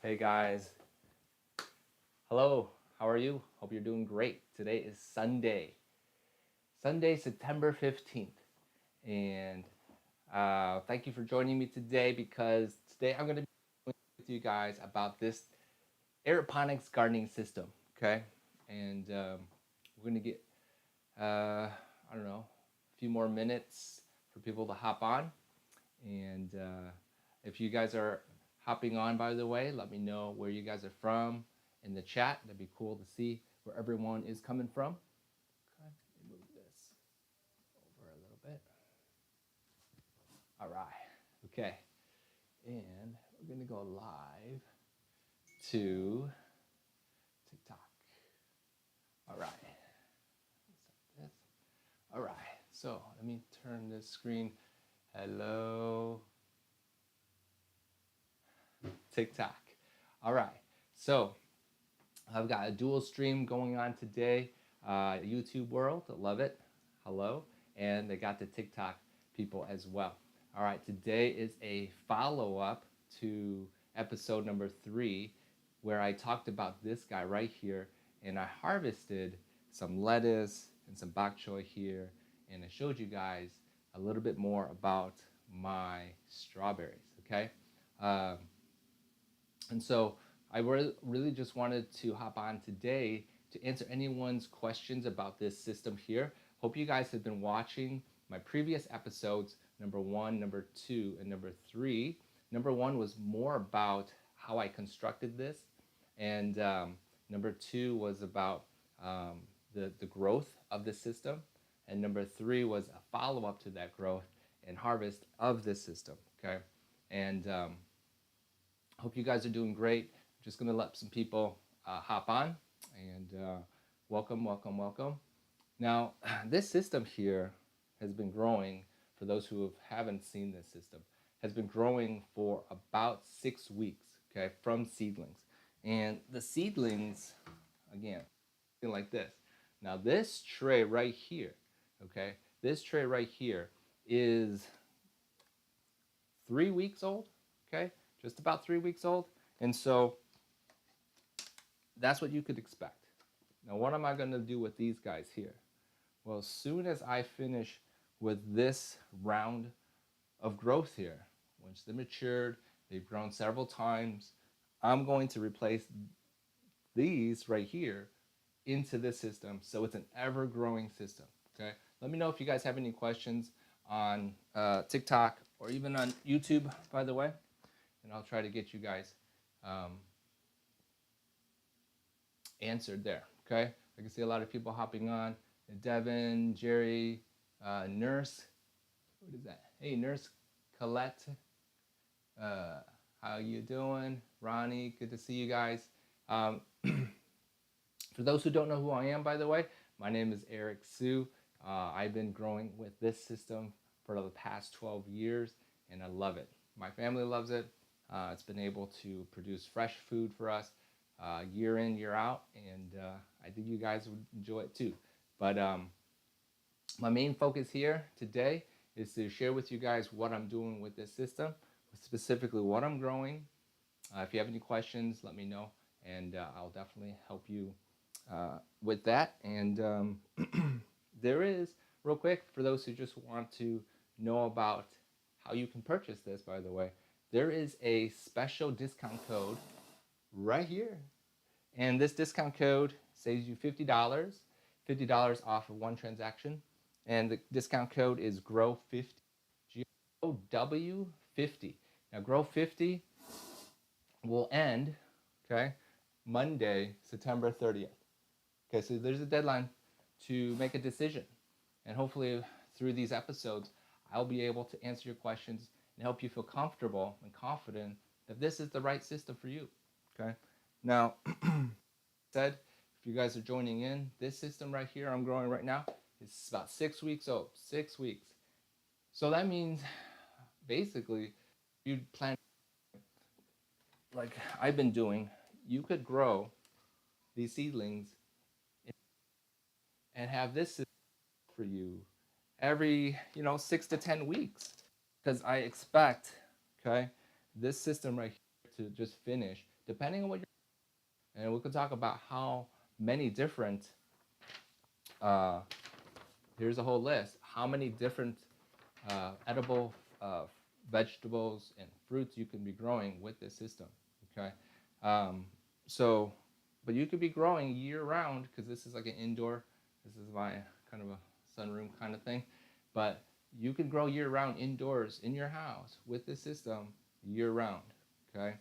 Hey guys, hello, how are you? Hope you're doing great. Today is Sunday, September 15th. And thank you for joining me today because today I'm going to be with you guys about this aeroponics gardening system, okay? And we're going to get, I don't know, a few more minutes for people to hop on. And if you guys are hopping on, by the way, let me know where you guys are from in the chat. That'd be cool to see where everyone is coming from. Okay, let me move this over a little bit. All right. Okay. And we're going to go live to TikTok. All right. This. All right. So let me turn this screen. Hello, TikTok. All right. So I've got a dual stream going on today. YouTube world, love it. Hello. And they got the TikTok people as well. All right, today is a follow up to episode number 3, where I talked about this guy right here, and I harvested some lettuce and some bok choy here, and I showed you guys a little bit more about my strawberries. Okay. Um, and so I really just wanted to hop on today to answer anyone's questions about this system here. Hope you guys have been watching my previous episodes, number 1, number 2, and number 3. Number 1 was more about how I constructed this, and number 2 was about the growth of the system, and number 3 was a follow-up to that growth and harvest of this system, okay? And hope you guys are doing great. I'm just going to let some people hop on, and welcome, welcome, welcome. Now, this system here has been growing, for those who haven't seen this system, has been growing for about 6 weeks, okay, from seedlings. And the seedlings, again, like this. Now, this tray right here, okay, this tray right here is 3 weeks old, okay, just about 3 weeks old. And so that's what you could expect. Now, what am I going to do with these guys here? Well, as soon as I finish with this round of growth here, once they're matured, they've grown several times, I'm going to replace these right here into this system, so it's an ever-growing system, okay? Let me know if you guys have any questions on TikTok or even on YouTube, by the way, and I'll try to get you guys answered there, okay? I can see a lot of people hopping on. Devin, Jerry, Nurse, what is that? Hey, Nurse Colette, how you doing? Ronnie, good to see you guys. For those who don't know who I am, by the way, my name is Eric Sue. I've been growing with this system for the past 12 years, and I love it. My family loves it. It's been able to produce fresh food for us year in, year out, and I think you guys would enjoy it too. But my main focus here today is to share with you guys what I'm doing with this system, specifically what I'm growing. If you have any questions, let me know, and I'll definitely help you with that. And there is, real quick, for those who just want to know about how you can purchase this, by the way, there is a special discount code right here. And this discount code saves you $50, $50 off of one transaction. And the discount code is GROW50, GROW50. Now, GROW50 will end, okay, Monday, September 30th. Okay, so there's a deadline to make a decision. And hopefully through these episodes, I'll be able to answer your questions and help you feel comfortable and confident that this is the right system for you. Okay. Now, said, if you guys are joining in, this system right here I'm growing right now is about 6 weeks old. 6 weeks. So that means basically you'd plan like I've been doing, you could grow these seedlings and have this system for you every 6 to 10 weeks, because I expect, okay, this system right here to just finish depending on what you're, and we could talk about how many different, uh, here's a whole list, how many different edible uh, vegetables and fruits you can be growing with this system. Okay, um, so, but you could be growing year round because this is like an indoor. This is my kind of a sunroom kind of thing, but you can grow year round indoors in your house with this system year round. Okay,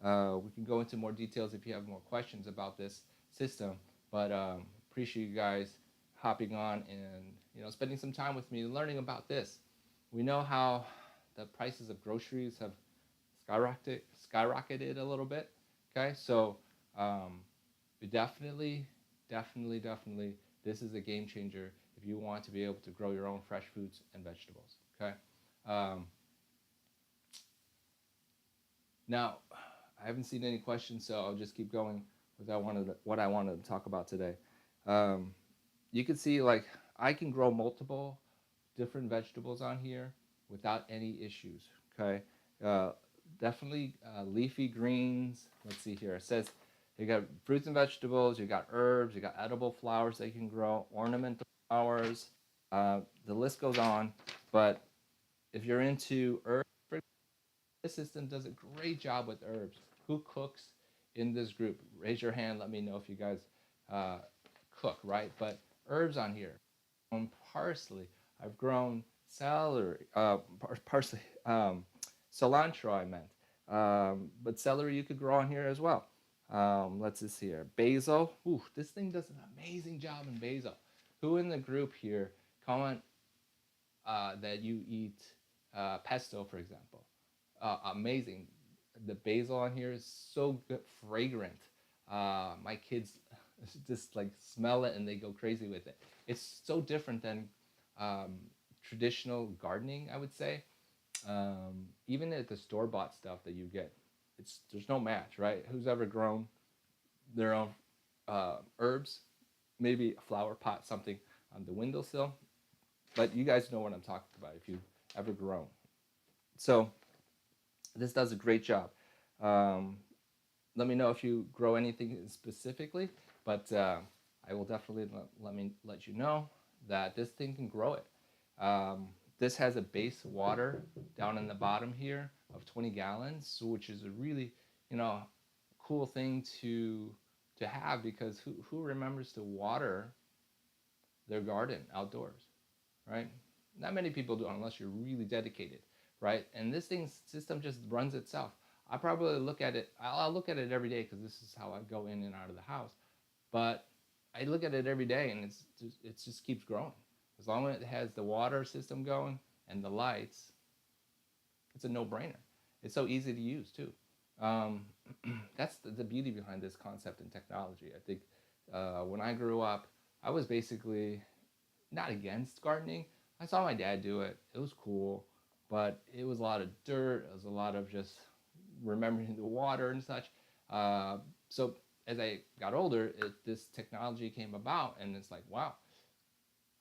we can go into more details if you have more questions about this system, but appreciate you guys hopping on and spending some time with me learning about this. We know how the prices of groceries have skyrocketed a little bit. Okay, so um, definitely, definitely, this is a game changer if you want to be able to grow your own fresh foods and vegetables. Okay, um, now I haven't seen any questions, so I'll just keep going with what I wanted to talk about today. Um, you can see like I can grow multiple different vegetables on here without any issues. Okay, uh, definitely leafy greens. Let's see here. It says you got fruits and vegetables. You got herbs. You got edible flowers that you can grow. Ornamental flowers. The list goes on. But if you're into herbs, this system does a great job with herbs. Who cooks in this group? Raise your hand. Let me know if you guys uh, cook, right? But herbs on here. Parsley. I've grown celery, parsley, cilantro. I meant, but celery you could grow on here as well. Let's see here. Basil. Ooh, this thing does an amazing job in basil. Who in the group here comment that you eat pesto, for example? Amazing. The basil on here is so good, fragrant. My kids just like smell it and they go crazy with it. It's so different than um, traditional gardening, I would say. Even at the store bought stuff that you get, there's no match, right? Who's ever grown their own herbs? Maybe a flower pot, something on the windowsill. But you guys know what I'm talking about if you've ever grown. So this does a great job. Um, Let me know if you grow anything specifically, but I will definitely let you know that this thing can grow it. This has a base water down in the bottom here of 20 gallons, which is a really, you know, cool thing to have because who remembers to water their garden outdoors, right? Not many people do unless you're really dedicated, right? And this thing system just runs itself. I probably look at it. I'll look at it every day because this is how I go in and out of the house. But I look at it every day, and it just keeps growing. As long as it has the water system going and the lights, it's a no-brainer. It's so easy to use too. Um, that's the beauty behind this concept and technology. I think when I grew up, I was basically not against gardening. I saw my dad do it. It was cool, but it was a lot of dirt. It was a lot of just remembering the water and such. So as I got older, this technology came about, and it's like, wow,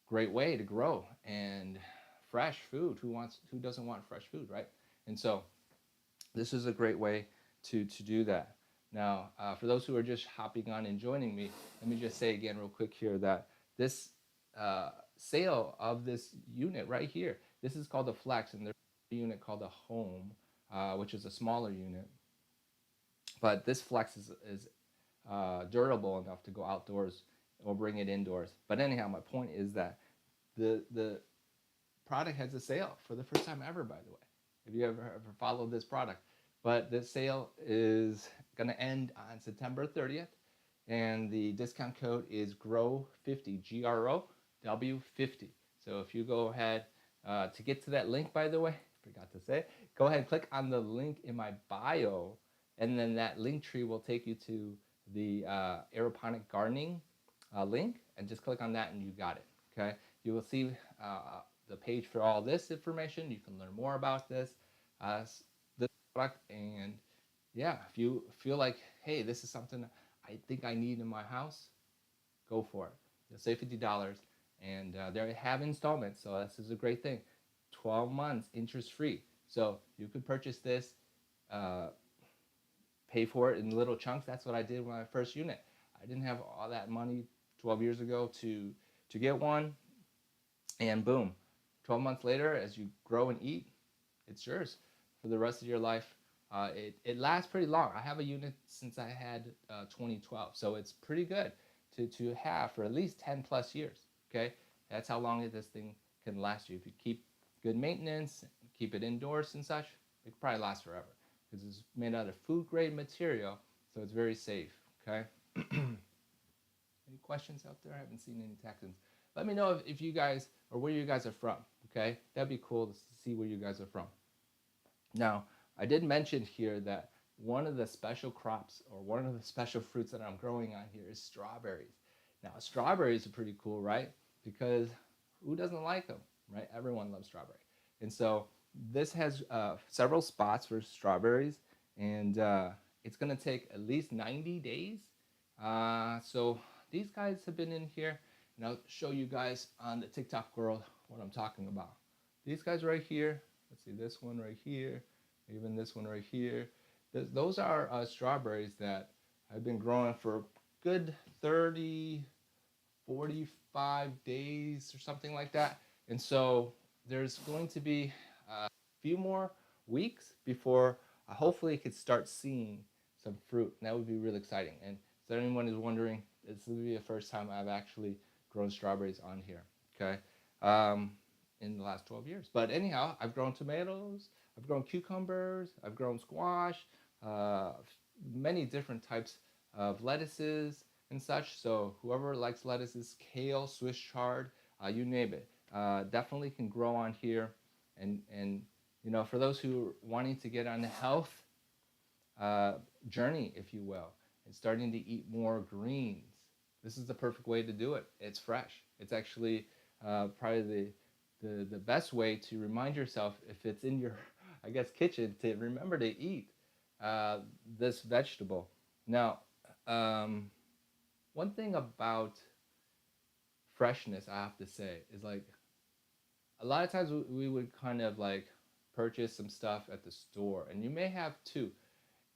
great way to grow and fresh food. Who doesn't want fresh food, right? And so this is a great way to do that. Now, for those who are just hopping on and joining me, let me just say again real quick here that this sale of this unit right here, this is called the Flex, and there's a unit called the Home, which is a smaller unit. But this Flex is durable enough to go outdoors or bring it indoors. But anyhow, my point is that the product has a sale for the first time ever, by the way, if you ever followed this product. But the sale is going to end on September 30th, and the discount code is GROW50, GROW50. So if you go ahead to get to that link, by the way, forgot to say, go ahead and click on the link in my bio, and then that link tree will take you to the aeroponic gardening link, and just click on that and you got it. Okay, you will see the page for all this information. You can learn more about this product, and yeah, if you feel like, hey, this is something I think I need in my house, go for it. You'll save $50, and they have installments, so this is a great thing. 12 months interest free, so you could purchase this, pay for it in little chunks. That's what I did with my first unit. I didn't have all that money 12 years ago to get one, and boom, 12 months later, as you grow and eat, it's yours for the rest of your life. It lasts pretty long. I have a unit since I had 2012, so it's pretty good to have for at least 10 plus years. Okay, that's how long this thing can last you. If you keep good maintenance, keep it indoors and such, it could probably last forever because it's made out of food grade material, so it's very safe. Okay. Any questions out there? I haven't seen any Texans. Let me know if you guys or where you guys are from. Okay, that'd be cool to see where you guys are from. Now, I did mention here that one of the special crops or one of the special fruits that I'm growing on here is strawberries. Now, strawberries are pretty cool, right? Because who doesn't like them, right? Everyone loves strawberry. And so this has several spots for strawberries, and it's going to take at least 90 days. So these guys have been in here, and I'll show you guys on the TikTok world what I'm talking about. These guys right here, let's see, this one right here, even this one right here. Those are strawberries that I've been growing for a good 30, 45 days or something like that. And so there's going to be a few more weeks before hopefully I could start seeing some fruit. And that would be really exciting. And so anyone is wondering, this will be the first time I've actually grown strawberries on here. Okay. In the last 12 years. But anyhow, I've grown tomatoes, I've grown cucumbers, I've grown squash, uh, many different types of lettuces and such. So whoever likes lettuces, kale, Swiss chard, you name it, definitely can grow on here. And you know, for those who are wanting to get on the health journey, if you will, and starting to eat more greens, this is the perfect way to do it. It's fresh. It's actually probably the best way to remind yourself, if it's in your, I guess, kitchen, to remember to eat this vegetable. Now, one thing about freshness, I have to say, is like a lot of times we would kind of like purchase some stuff at the store, and you may have two,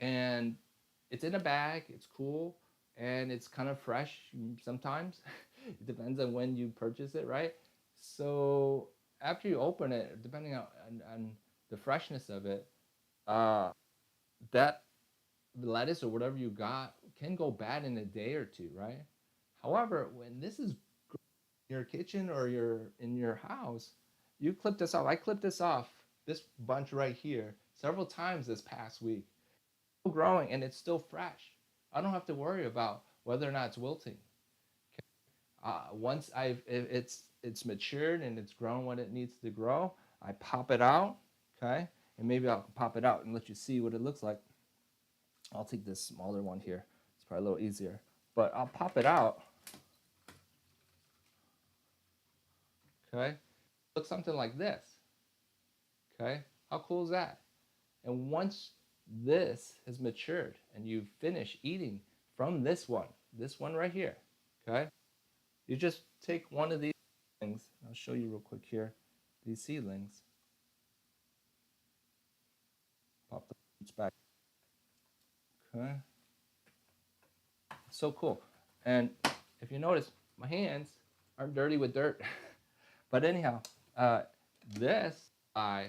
and it's in a bag, it's cool, and it's kind of fresh sometimes. It depends on when you purchase it, right? So after you open it, depending on the freshness of it, uh, that lettuce or whatever you got can go bad in a day or two, right? However, when this is in your kitchen or in your house, you clip this off. I clipped this off, this bunch right here, several times this past week. It's still growing and it's still fresh. I don't have to worry about whether or not it's wilting. Once it's matured and it's grown what it needs to grow, I pop it out, okay, and maybe I'll pop it out and let you see what it looks like. I'll take this smaller one here. It's probably a little easier, but I'll pop it out, okay. Looks something like this, okay. How cool is that? And once this has matured and you finish eating from this one right here, okay, you just take one of these things. I'll show you real quick here. These seedlings. Pop the roots back. Okay. So cool. And if you notice, my hands aren't dirty with dirt. But anyhow, uh, this, I'll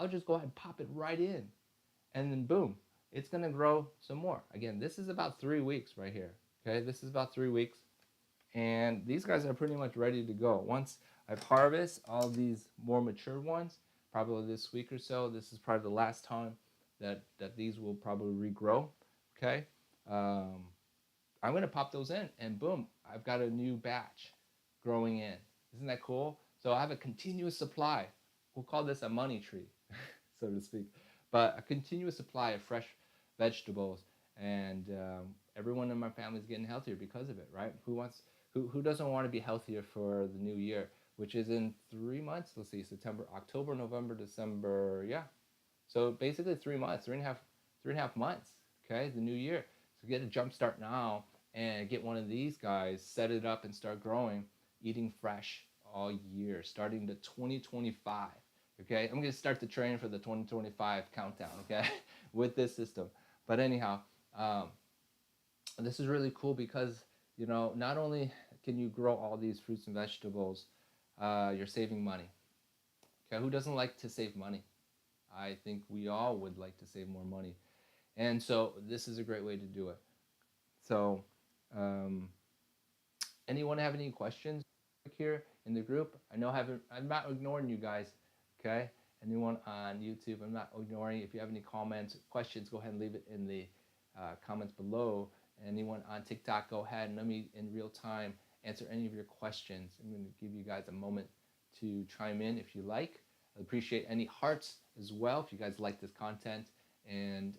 just go ahead and pop it right in. And then boom, it's going to grow some more. Again, this is about 3 weeks right here. Okay, this is about 3 weeks. And these guys are pretty much ready to go. Once I've harvested all these more mature ones, probably this week or so, this is probably the last time that these will probably regrow. Okay, um, I'm gonna pop those in, and boom, I've got a new batch growing in. Isn't that cool? So I have a continuous supply. We'll call this a money tree, so to speak, but a continuous supply of fresh vegetables, and everyone in my family is getting healthier because of it, right? Who doesn't want to be healthier for the new year, which is in 3 months? Let's see, September, October, November, December. Yeah, so basically 3 months, 3.5 months. Okay, the new year. So get a jump start now and get one of these guys, set it up and start growing, eating fresh all year, starting to 2025. Okay, I'm gonna start the train for the 2025 countdown. Okay, with this system. But anyhow, Um, and this is really cool because not only can you grow all these fruits and vegetables, you're saving money. Okay, who doesn't like to save money? I think we all would like to save more money, and so this is a great way to do it. So, um, anyone have any questions here in the group? I know I'm not ignoring you guys. Okay, anyone on YouTube, I'm not ignoring. If you have any comments, questions, go ahead and leave it in the comments below. Anyone on TikTok, go ahead and let me in real time answer any of your questions. I'm going to give you guys a moment to chime in if you like. I appreciate any hearts as well if you guys like this content. And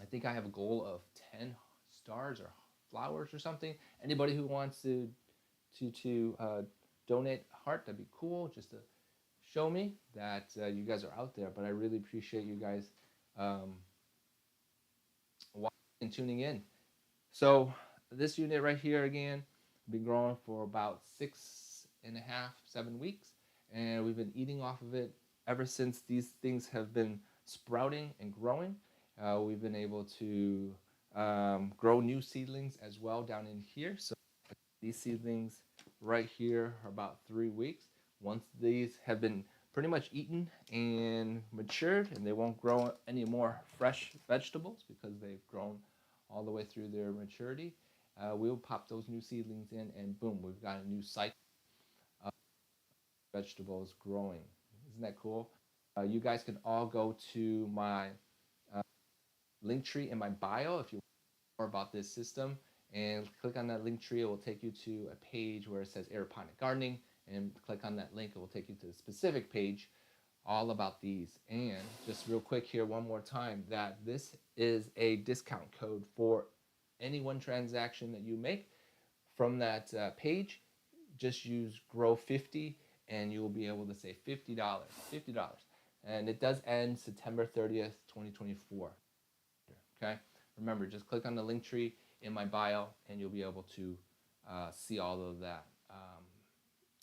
I think I have a goal of 10 stars or flowers or something. Anybody who wants to donate a heart, that'd be cool. Just to show me that you guys are out there. But I really appreciate you guys um, watching and tuning in. So this unit right here again, been growing for about 6.5, 7 weeks, and we've been eating off of it ever since these things have been sprouting and growing. We've been able to grow new seedlings as well down in here. So these seedlings right here are about 3 weeks. Once these have been pretty much eaten and matured, and they won't grow any more fresh vegetables because they've grown all the way through their maturity, we'll pop those new seedlings in, and boom, we've got a new cycle of vegetables growing. Isn't that cool? You guys can all go to my uh, link tree in my bio if you want more about this system, and click on that link tree. It will take you to a page where it says aeroponic gardening, and click on that link. It will take you to a specific page all about these. And just real quick here, one more time, that this is a discount code for any one transaction that you make from that page. Just use grow 50 and you will be able to save $50. And it does end September 30th, 2024. Okay, remember, just click on the link tree in my bio and you'll be able to see all of that,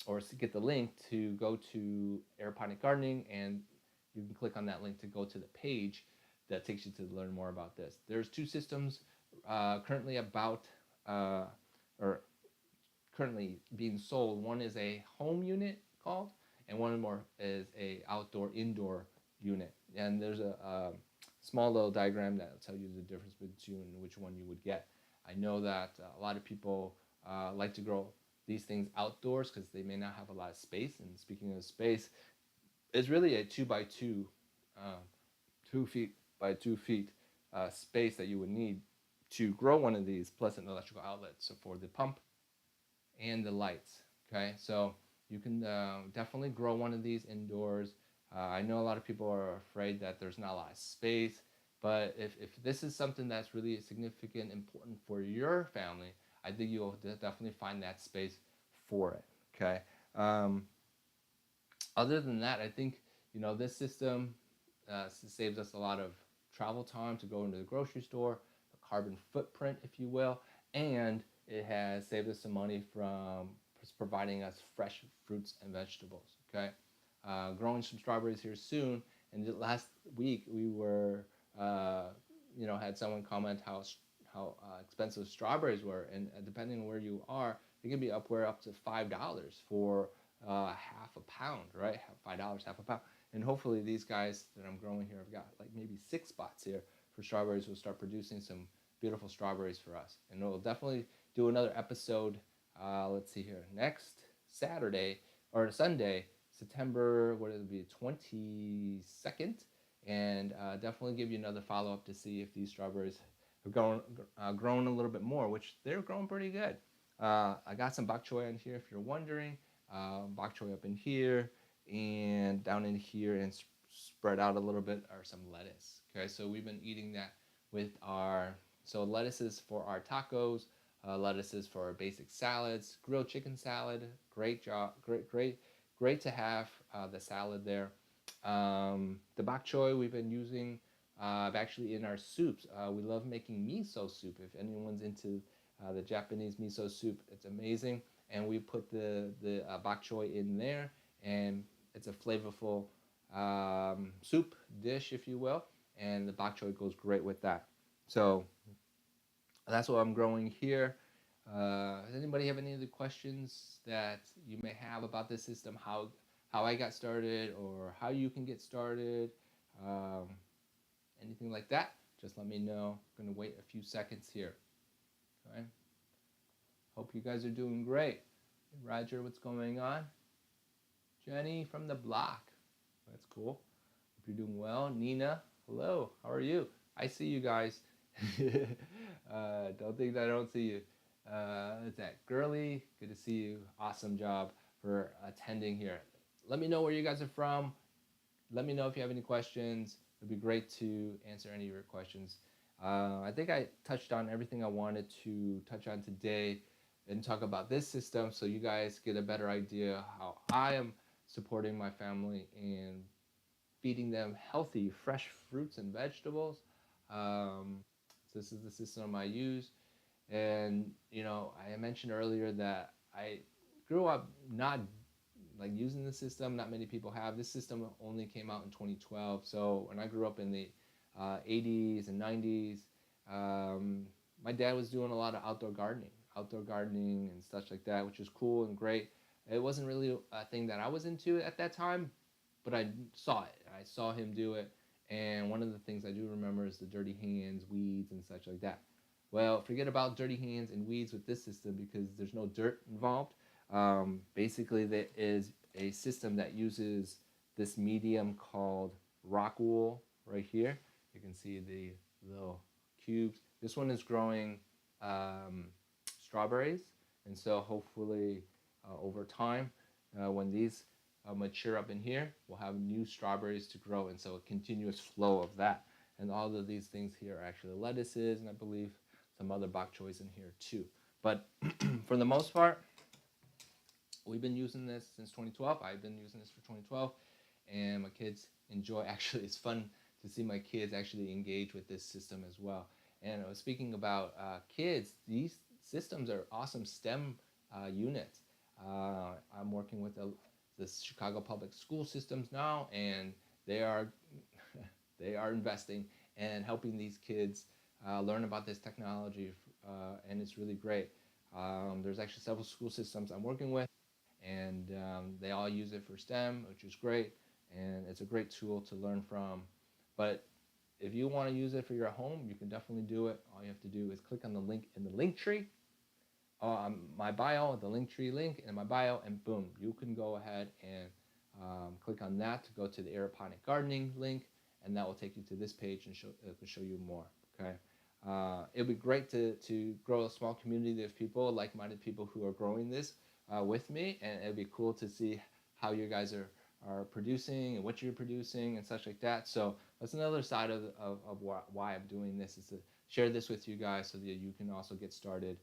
or get the link to go to aeroponic gardening, and you can click on that link to go to the page that takes you to learn more about this. There's two systems currently about or currently being sold. One is a home unit called, and one more is a outdoor indoor unit. And there's a small little diagram that will tell you the difference between which one you would get. I know that a lot of people like to grow these things outdoors because they may not have a lot of space. And speaking of space, it's really a 2 by 2, 2 feet by 2 feet space that you would need to grow one of these, plus an electrical outlet so for the pump and the lights. Okay, so you can definitely grow one of these indoors. I know a lot of people are afraid that there's not a lot of space, but if this is something that's really significant, important for your family, I think you'll definitely find that space for it. Okay. Other than that, I think this system saves us a lot of travel time to go into the grocery store, the carbon footprint, if you will, and it has saved us some money from providing us fresh fruits and vegetables. Okay, growing some strawberries here soon, and last week we were, had someone comment how expensive strawberries were, and depending on where you are, they can be upward up to $5 for half a pound, right? $5, half a pound. And hopefully these guys that I'm growing here, I've got like maybe 6 spots here for strawberries, will start producing some beautiful strawberries for us. And we'll definitely do another episode. Let's see here, next Saturday or Sunday, September, what it be, 22nd, and definitely give you another follow up to see if these strawberries have grown a little bit more, which they're growing pretty good. I got some bok choy in here if you're wondering. Bok choy up in here, and down in here, and spread out a little bit are some lettuce. Okay, so we've been eating that with our, so lettuces for our tacos, lettuces for our basic salads, grilled chicken salad. Great job, great to have the salad there. The bok choy we've been using actually in our soups. We love making miso soup. If anyone's into the Japanese miso soup, it's amazing. And we put the bok choy in there, and it's a flavorful soup dish, if you will. And the bok choy goes great with that. So that's what I'm growing here. Does anybody have any other questions that you may have about this system? How I got started, or how you can get started? Um, Anything like that? Just let me know. I'm gonna wait a few seconds here. Okay. Hope you guys are doing great. Roger, what's going on? Jenny from the block. That's cool. Hope you're doing well. Nina, hello. How are you? I see you guys. Don't think that I don't see you. It's that girly. Good to see you. Awesome job for attending here. Let me know where you guys are from. Let me know if you have any questions. It'd be great to answer any of your questions. I think I touched on everything I wanted to touch on today and talk about this system so you guys get a better idea how I am supporting my family and feeding them healthy, fresh fruits and vegetables. So this is the system I use. And, I mentioned earlier that I grew up not like using the system. Not many people have. This system only came out in 2012. So when I grew up in the 80s and 90s, um, my dad was doing a lot of outdoor gardening and such like that, which was cool and great. It wasn't really a thing that I was into at that time, but I saw it. I saw him do it. And one of the things I do remember is the dirty hands, weeds, and such like that. Well, forget about dirty hands and weeds with this system because there's no dirt involved. Basically, there is a system that uses this medium called rock wool right here. You can see the little cubes. This one is growing um, strawberries, and so hopefully over time, when these mature up in here, we'll have new strawberries to grow, and so a continuous flow of that. And all of these things here are actually lettuces, and I believe some other bok choys in here too. But for the most part, we've been using this since 2012. I've been using this for 2012, and my kids enjoy. Actually, it's fun to see my kids actually engage with this system as well. And speaking about kids, these systems are awesome STEM units. I'm working with the Chicago public school systems now, and they are they are investing and helping these kids learn about this technology, and it's really great. There's actually several school systems I'm working with, and they all use it for STEM, which is great, and it's a great tool to learn from. But if you want to use it for your home, you can definitely do it. All you have to do is click on the link in the link tree, my bio, the link tree link in my bio, and boom, you can go ahead and click on that to go to the aeroponic gardening link, and that will take you to this page and it will show you more. Okay, it'll be great to grow a small community of people, like-minded people who are growing this with me, and it'd be cool to see how you guys are producing and what you're producing and such like that. So that's another side of why I'm doing this, is to share this with you guys so that you can also get started,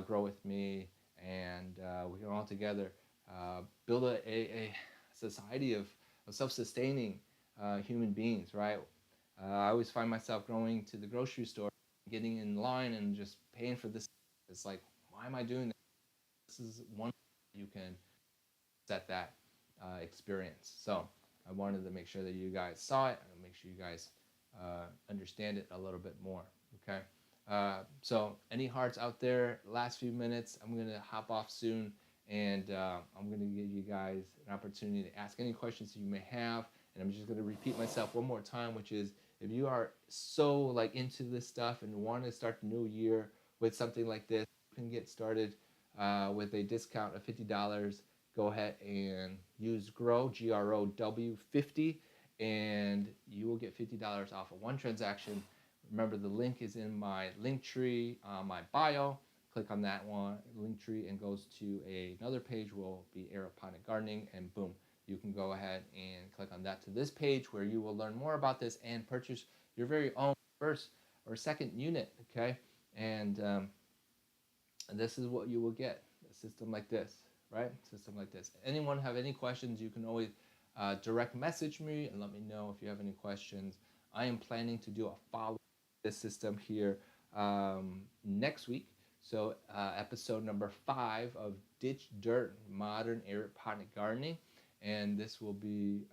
grow with me, and we can all together build a society of self-sustaining human beings, right? I always find myself going to the grocery store, getting in line, and just paying for this. It's like, why am I doing this? This is one you can set that experience. So I wanted to make sure that you guys saw it and make sure you guys understand it a little bit more. Okay. So any hearts out there? Last few minutes. I'm gonna hop off soon, and I'm gonna give you guys an opportunity to ask any questions you may have. And I'm just gonna repeat myself one more time, which is, if you are so like into this stuff and want to start the new year with something like this, you can get started with a discount of $50. Go ahead and use GROW, GROW 50, and you will get $50 off of one transaction. Remember, the link is in my link tree, my bio. Click on that one link tree and goes to another page, will be aeroponic gardening, and boom, you can go ahead and click on that to this page where you will learn more about this and purchase your very own first or second unit. Okay, and this is what you will get: a system like this, right? System like this. Anyone have any questions, you can always direct message me and let me know if you have any questions. I am planning to do a follow this system here next week. So episode number 5 of Ditch Dirt Modern Aeroponic Gardening, and this will be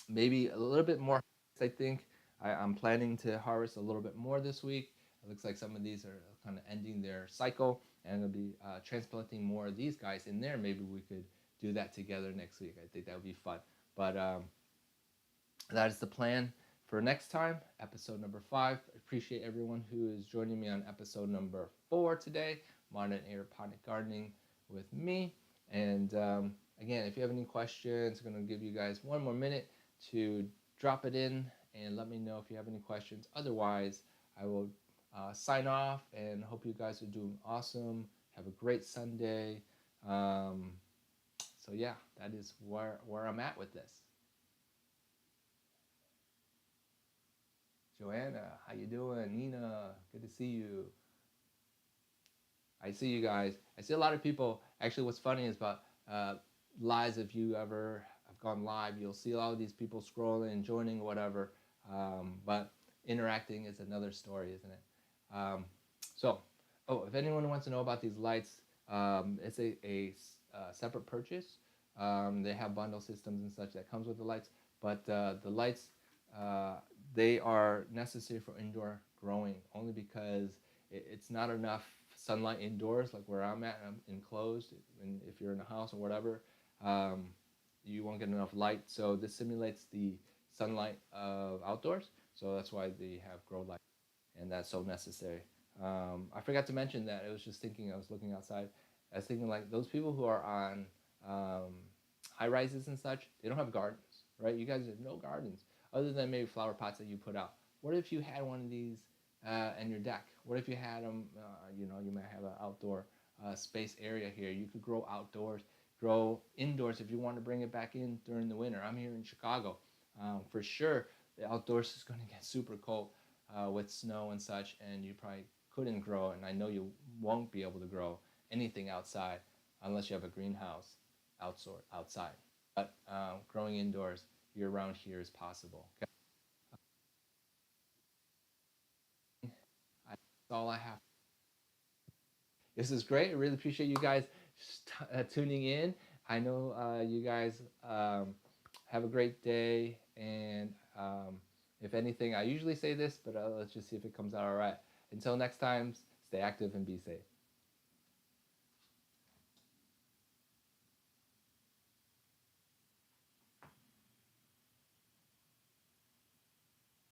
maybe a little bit more, I think. I'm planning to harvest a little bit more this week. It looks like some of these are kind of ending their cycle, and I'll be transplanting more of these guys in there. Maybe we could do that together next week. I think that would be fun. But that is the plan for next time, episode number 5. I appreciate everyone who is joining me on episode number 4 today, Modern Aeroponic Gardening with me. And again, if you have any questions, I'm going to give you guys one more minute to drop it in and let me know if you have any questions. Otherwise, I will sign off and hope you guys are doing awesome. Have a great Sunday. So yeah, that is where I'm at with this. Joanna, how you doing? Nina, good to see you. I see you guys. I see a lot of people. Actually, what's funny is about lives. If you ever have gone live, you'll see all of these people scrolling, joining, whatever. But interacting is another story, isn't it? So, if anyone wants to know about these lights, it's a separate purchase. They have bundle systems and such that comes with the lights, but the lights uh, they are necessary for indoor growing only because it's not enough sunlight indoors, like where I'm at. I'm enclosed, and if you're in a house or whatever, um, you won't get enough light. So this simulates the sunlight of outdoors. So that's why they have grow light, and that's so necessary. I forgot to mention that. I was just thinking. I was looking outside. I was thinking like those people who are on high rises and such. They don't have gardens, right? You guys have no gardens other than maybe flower pots that you put out. What if you had one of these in your deck? What if you had them? You might have an outdoor space area here. You could grow outdoors, grow indoors if you want to bring it back in during the winter. I'm here in Chicago. For sure, the outdoors is going to get super cold with snow and such, and you probably couldn't grow. And I know you won't be able to grow anything outside unless you have a greenhouse outside. But growing indoors year round here is possible. Okay? That's all I have. This is great. I really appreciate you guys tuning in. I know you guys have a great day. And if anything, I usually say this, but let's just see if it comes out all right. Until next time, stay active and be safe.